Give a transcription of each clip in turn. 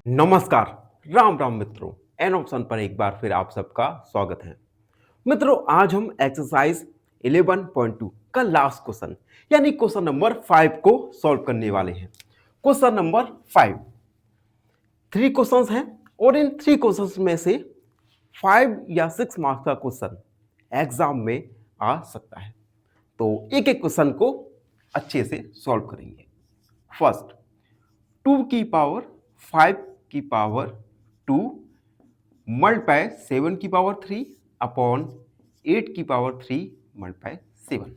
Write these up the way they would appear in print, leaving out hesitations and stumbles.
नमस्कार। राम राम मित्रों। An option पर एक बार फिर आप सबका स्वागत है। मित्रों, आज हम एक्सरसाइज 11.2 का लास्ट क्वेश्चन यानी क्वेश्चन नंबर 5 को सॉल्व करने वाले हैं। क्वेश्चन नंबर 5, 3 क्वेश्चंस हैं और इन 3 क्वेश्चंस में से 5 या 6 मार्क्स का क्वेश्चन एग्जाम में आ सकता है। तो एक एक क्वेश्चन को अच्छे से सॉल्व करेंगे। फर्स्ट, 2 की पावर 5 की पावर 2 मल्टीप्लाई 7 की पावर 3 अपॉन 8 की पावर 3 मल्टीप्लाई 7।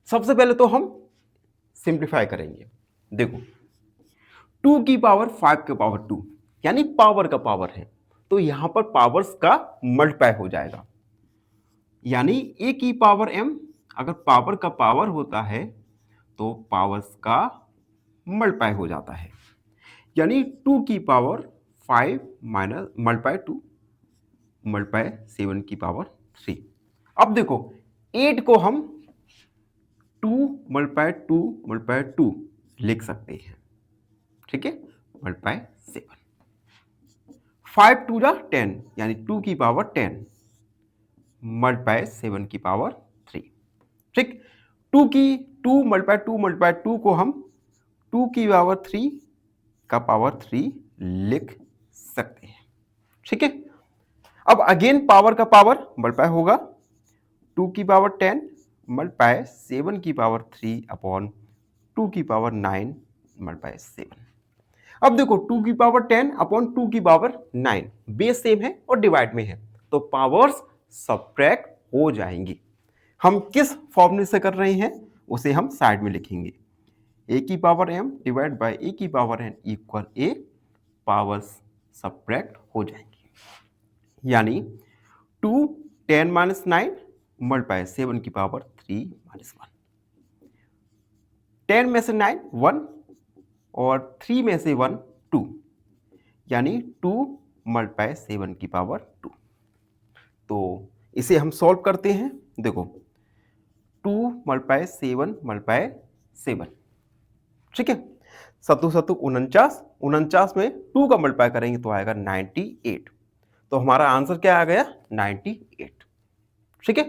सबसे पहले तो हम सिंप्लीफाई करेंगे। देखो, 2 की पावर 5 के पावर 2 यानी पावर का पावर है, तो यहां पर पावर्स का मल्टीप्लाई हो जाएगा। यानी ए की पावर m अगर पावर का पावर होता है तो पावर्स का मल्टीप्लाई हो जाता है। यानी 2 की पावर 5 माइनस मल्टीप्लाई 2 मल्टीप्लाई 7 की पावर 3। अब देखो, 8 को हम 2 मल्टीप्लाई 2 मल्टीप्लाई 2 लिख सकते हैं। ठीक है, मल्टीप्लाई 7। 5 टू जा 10 यानी 2 की पावर 10 मल्टीप्लाई 7 की पावर 3। ठीक, 2 मल्टीप्लाई 2 को हम 2 की पावर 3 का पावर 3 लिख सकते हैं। ठीक है, अब अगेन पावर का पावर मल्टीप्लाई होगा। 2 की पावर 10 मल्टीप्लाई 7 की पावर 3 अपॉन 2 की पावर 9 मल्टीप्लाई 7। अब देखो, 2 की पावर 10 अपॉन 2 की पावर 9 बेस सेम है और डिवाइड में है, तो पावर्स सब्ट्रैक्ट हो जाएंगी। हम किस फॉर्मूले से कर रहे हैं उसे हम साइड में लिखेंगे। ए की पावर m डिवाइड बाय ए की पावर n इक्वल ए, पावर्स सब्ट्रैक्ट हो जाएंगी। यानी 2 10 माइनस 9 मल्टीप्लाई 7 की पावर 3 माइनस 1। 10 में से 9 1 और 3 में से 1 2, यानी 2 मल्टीप्लाई 7 की पावर 2। तो इसे हम सॉल्व करते हैं। देखो, 2 मल्टीप्लाई 7 मल्टीप्लाई 7। ठीक है, सत्तू सत्तू 49, 49 में 2 का मल्टीप्लाई करेंगे तो आएगा 98। तो हमारा आंसर क्या आ गया? 98। ठीक है,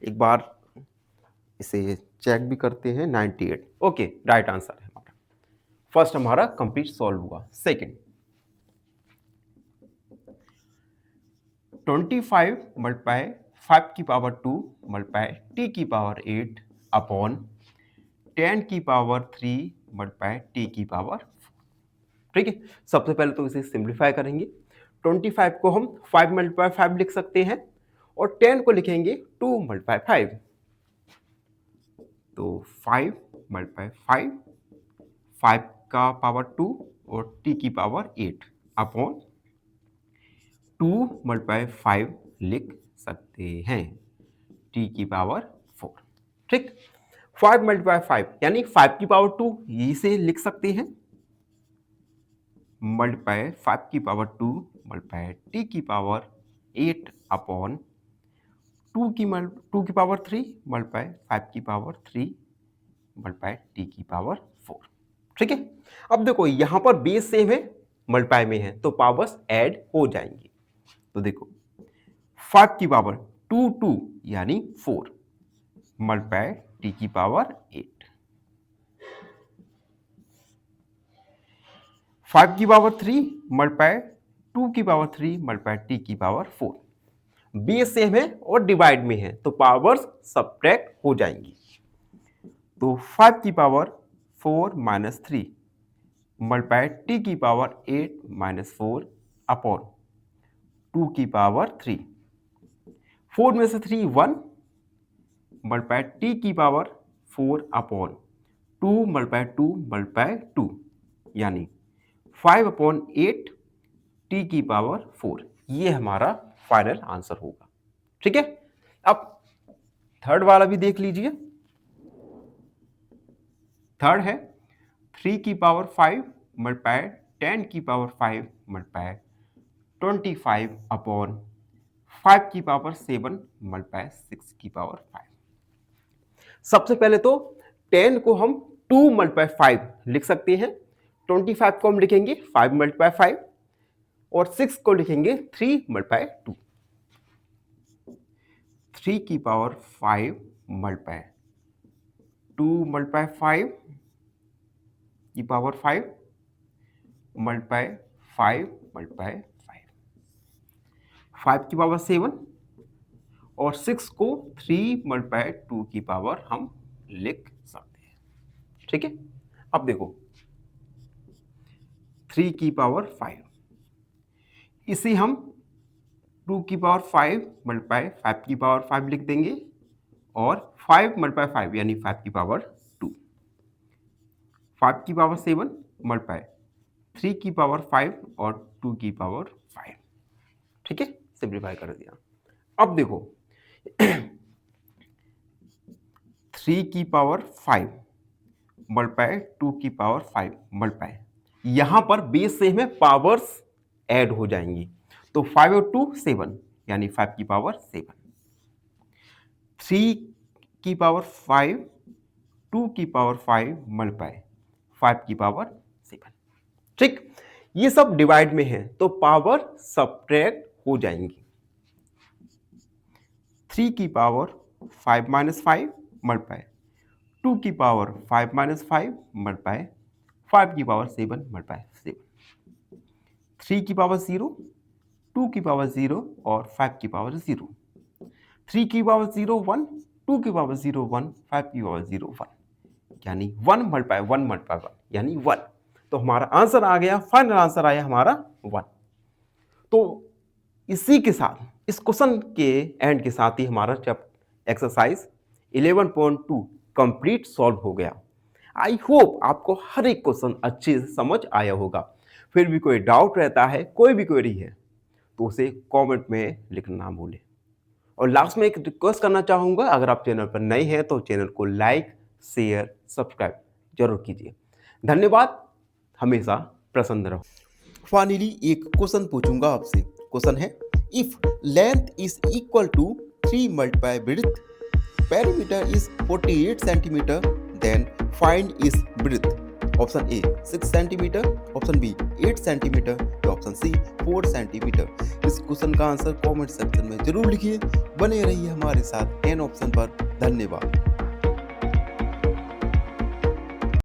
एक बार इसे चेक भी करते हैं। 98 ओके, राइट आंसर है हमारा। फर्स्ट हमारा कंप्लीट सॉल्व हुआ। सेकंड, 25 मल्टीप्लाई 5 की पावर 2 मल्टीप्लाई टी की पावर 8 अपॉन 10 की पावर 3 मल्टीप्लाई टी की पावर 4। ठीक है, सबसे पहले तो इसे सिंप्लीफाई करेंगे। 25 को हम 5 मल्टीप्लाई 5 लिख सकते हैं और 10 को लिखेंगे 2 मल्टीप्लाई 5। तो 5 मल्टीप्लाई 5, 5 का पावर 2 और t की पावर 8 अपॉन 2 मल्टीप्लाई 5 लिख सकते हैं, t की पावर 4। ठीक, 5 मल्टीप्लाई 5 यानी 5 की पावर 2 इसे लिख सकते हैं, मल्टीप्लाई 5 की पावर 2 मल्टीप्लाई t की पावर 8 अपॉन 2 की पावर 3 मल्टीप्लाई 5 की पावर 3 मल्टीप्लाई t की पावर 4। ठीक है, अब देखो यहां पर बेस सेम है, मल्टीप्लाई में है, तो पावर्स ऐड हो जाएंगी। तो देखो, 5 की पावर 2 2 यानी 4 मल्टीप्लाई t की पावर 8, 5 की पावर 3 मल्टीप्लाई 2 की पावर 3 मल्टीप्लाई t की पावर 4। बेस सेम है और डिवाइड में है, तो पावर्स सब्ट्रैक्ट हो जाएंगी। तो 5 की पावर 4 माइनस 3 मल्टीप्लाई टी की पावर 8 माइनस 4 अपॉन 2 की पावर 3। 4 में से 3 1 मल्टीप्लाई टी की पावर 4 अपॉन 2 मल्टीप्लाई 2 मल्टीप्लाई 2, यानी 5 अपॉन 8 टी की पावर 4। ये हमारा फाइनल आंसर होगा। ठीक है, अब थर्ड वाला भी देख लीजिए। थर्ड है 3 की पावर 5 मल्टीप्लाई 10 की पावर 5 मल्टीप्लाई 25 अपॉन 5 की पावर 7 मल्टीप्लाई 6 की पावर 5। सबसे पहले तो 10 को हम 2 मल्टीप्लाई 5 लिख सकते हैं, 25 को हम लिखेंगे 5 मल्टीप्लाई 5, और 6 को लिखेंगे 3 मल्टीप्लाई 2, 3 की पावर 5 मल्टीप्लाई 2 मल्टीप्लाई 5 की पावर 5 मल्टीप्लाई 5 मल्टीप्लाई 5 की पावर 7 और 6 को 3 मल्टीप्लाई 2 की पावर हम लिख सकते हैं। ठीक है, अब देखो 3 की पावर 5, इसे हम 2 की पावर 5 मल्टीप्लाई 5 की पावर 5 लिख देंगे और 5 मल्टीप्लाई 5 यानी 5 की पावर 2, 5 की पावर 7 मल्टीप्लाई 3 की पावर 5 और 2 की पावर 5। ठीक है, सिंप्लीफाई कर दिया। अब देखो 3 की पावर 5 मल्टीप्लाई 2 की पावर 5 मल्टीप्लाई, यहां पर बेस से हमें पावर्स ऐड हो जाएंगी, तो 5 और 2 7 यानी 5 की पावर 7, 3 की पावर 5 2 की पावर 5 मल्टीप्लाई 5 की पावर 7। ठीक, ये सब डिवाइड में है तो पावर सब्ट्रैक्ट हो जाएंगी। 3 की पावर 5 माइनस 5 मल्टीप्लाई 2 की पावर 5 माइनस 5 मल्टीप्लाई 5 की पावर 7 मल्टीप्लाई 7, 3 की पावर 0 2 की पावर 0 और 5 की पावर 0, 3 की पावर 0 1 2 की पावर 0 1 5 की पावर 0 1 यानी 1 मल्टीप्लाई 1 मल्टीप्लाई 1 यानी 1। तो हमारा आंसर आ गया, फाइनल आंसर आया हमारा 1। तो इसी के साथ इस क्वेश्चन के एंड के साथ ही हमारा एक्सरसाइज 11.2 कंप्लीट सॉल्व हो गया। आई होप आपको हर एक क्वेश्चन अच्छे से समझ आया होगा। फिर भी कोई डाउट रहता है, कोई भी क्वेरी है तो उसे कमेंट में लिखना ना भूलें। और लास्ट में एक रिक्वेस्ट करना चाहूँगा, अगर आप चैनल पर नए हैं तो चैनल को लाइक शेयर सब्सक्राइब जरूर कीजिए। धन्यवाद, हमेशा प्रसन्न रहो। फाइनली एक क्वेश्चन पूछूंगा आपसे। क्वेश्चन है, if length is equal to 3 multiply width, perimeter is 48 centimeter, then find its width. Option A 6 centimetre, option B 8 centimetre, option C 4 centimetre. इस क्वेश्चन का आंसर कमेंट सेक्शन में जरूर लिखिए। बने रहिए हमारे साथ एन ऑप्शन पर। धन्यवाद।